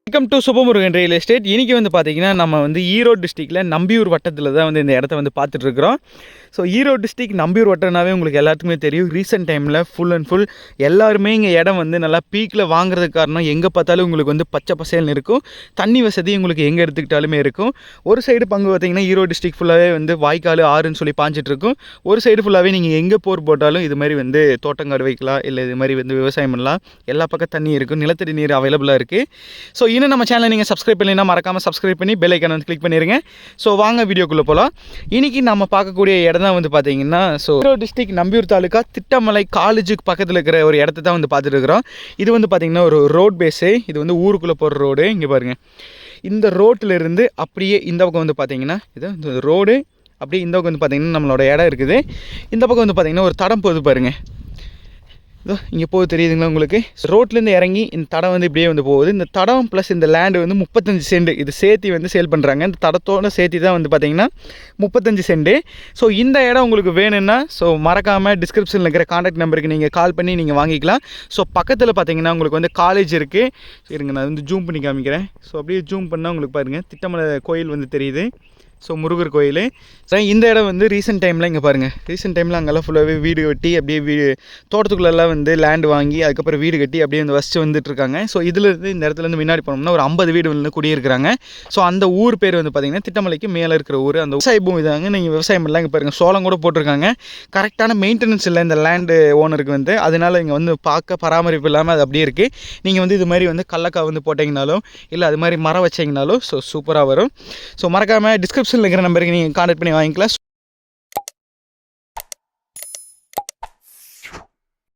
Welcome to Subhamurugan real estate. இன்றைக்கி வந்து பார்த்திங்கன்னா நம்ம வந்து ஈரோடு டிஸ்ட்ரிக்டில் நம்பியூர் வட்டத்தில் தான் வந்து இந்த இடத்த வந்து பார்த்துட்ருக்குறோம். ஸோ ஈரோடு டிஸ்ட்ரிக் நம்பியூர் வட்டம்னாவே உங்களுக்கு எல்லாத்துக்குமே தெரியும். ரீசெண்ட் டைமில் ஃபுல் அண்ட் ஃபுல் எல்லாருமே இங்கே இடம் வந்து நல்லா பீக்கில் வாங்குறதுக்கு காரணம் எங்கே பார்த்தாலும் உங்களுக்கு வந்து பச்சை பசேல்னு இருக்கும். தண்ணி வசதி உங்களுக்கு எங்கே எடுத்துக்கிட்டாலுமே இருக்கும். ஒரு சைடு பங்கு பார்த்திங்கன்னா ஈரோடு டிஸ்ட்ரிக் ஃபுல்லாகவே வந்து வாய்க்கால் ஆறுன்னு சொல்லி பாஞ்சிட்ருக்கும். ஒரு சைடு ஃபுல்லாகவே நீங்கள் எங்கே போர் போட்டாலும் இது மாதிரி வந்து தோட்டங்காடு வைக்கலாம், இல்லை இது மாதிரி வந்து விவசாயம் பண்ணலாம். எல்லா பக்கம் தண்ணி இருக்கும், நிலத்தடி நீர் அவைலபிளாக இருக்குது. ஸோ இன்னும் நம்ம சேனலை நீங்கள் சப்ஸ்கிரைப் பண்ணலைன்னா மறக்காமல் சப்ஸ்கிரைப் பண்ணி பெல் ஐக்கானை வந்து கிளிக் பண்ணிடுங்க. ஸோ வாங்க வீடியோக்குள்ளே போகலாம். இன்றைக்கி நம்ம பார்க்கக்கூடிய இடம் தான் வந்து பார்த்தீங்கன்னா ஈரோடு டிஸ்ட்ரிக் நம்பியூர் தாலுக்கா திட்டமலை காலேஜுக்கு பக்கத்தில் இருக்கிற ஒரு இடத்த தான் வந்து பார்த்துட்டு இருக்கிறோம். இது வந்து பார்த்திங்கன்னா ஒரு ரோட் பேஸு. இது வந்து ஊருக்குள்ளே போகிற ரோடு. இங்கே பாருங்கள், இந்த ரோட்டிலிருந்து அப்படியே இந்த பக்கம் வந்து பார்த்திங்கன்னா இது இந்த ரோடு, அப்படியே இந்த பக்கம் வந்து பார்த்திங்கன்னா நம்மளோட இடம் இருக்குது. இந்த பக்கம் வந்து பார்த்திங்கன்னா ஒரு தடம் போகுது பாருங்கள். இதோ இங்கே போகுது, தெரியுதுங்களா உங்களுக்கு? ரோட்லேருந்து இறங்கி இந்த தடம் வந்து இப்படியே வந்து போகுது. இந்த தடம் ப்ளஸ் இந்த லேண்டு வந்து 35 சென்ட் இது சேர்த்தி வந்து சேல் பண்ணுறாங்க. இந்த தடத்தோடு சேர்த்தி தான் வந்து பார்த்திங்கன்னா 35 சென்ட். ஸோ இந்த இடம் உங்களுக்கு வேணும்னா மறக்காமல் டிஸ்கிரிப்ஷனில் இருக்கிற கான்டாக்ட் நம்பருக்கு நீங்கள் கால் பண்ணி நீங்கள் வாங்கிக்கலாம். ஸோ பக்கத்தில் பார்த்திங்கன்னா உங்களுக்கு வந்து காலேஜ் இருக்குது. இருங்க, நான் வந்து ஜூம் பண்ணி காமிக்கிறேன். ஸோ அப்படியே ஜூம் பண்ணால் உங்களுக்கு பாருங்கள் திட்டமலை கோயில் வந்து தெரியுது. ஸோ முருகர் கோயில். இந்த இடம் வந்து ரீசெண்ட் டைமில் இங்கே பாருங்கள், ரீசெண்ட் டைமில் அங்கெல்லாம் ஃபுல்லாகவே வீடு கட்டி அப்படியே தோட்டத்துக்குள்ளெல்லாம் வந்து லேண்டு வாங்கி அதுக்கப்புறம் வீடு கட்டி அப்படியே வந்து வசித்து வந்துட்டுருக்காங்க. ஸோ இதிலேருந்து இந்த இடத்துலேருந்து முன்னாடி போனோம்னா ஒரு 50 வீடு வந்து குடியிருக்கிறாங்க. ஸோ அந்த ஊர் பேர் வந்து பார்த்திங்கன்னா திட்டமலைக்கு மேலே இருக்கிற ஊர். அந்த விவசாய பூமி தாங்க. நீங்கள் விவசாயம் பண்ணலாம். இங்கே பாருங்கள், சோளம் கூட போட்டிருக்காங்க. கரெக்டான மெயின்டெனன்ஸ் இல்லை இந்த லேண்டு ஓனருக்கு வந்து. அதனால் இங்கே வந்து பார்க்க பராமரிப்பு இல்லாமல் அது அப்படியே இருக்குது. நீங்கள் வந்து இது மாதிரி வந்து கடலக்காய் வந்து போட்டிங்கனாலும் இல்லை அது மாதிரி மரம் வச்சிங்கனாலும் சூப்பராக வரும். ஸோ மறக்காமல் டிஸ்கிரிப்ஷனில் இருக்கிற நம்பருக்கு நீங்கள் கான்டாக்ட் பண்ணி வாங்கிக்கலாம்.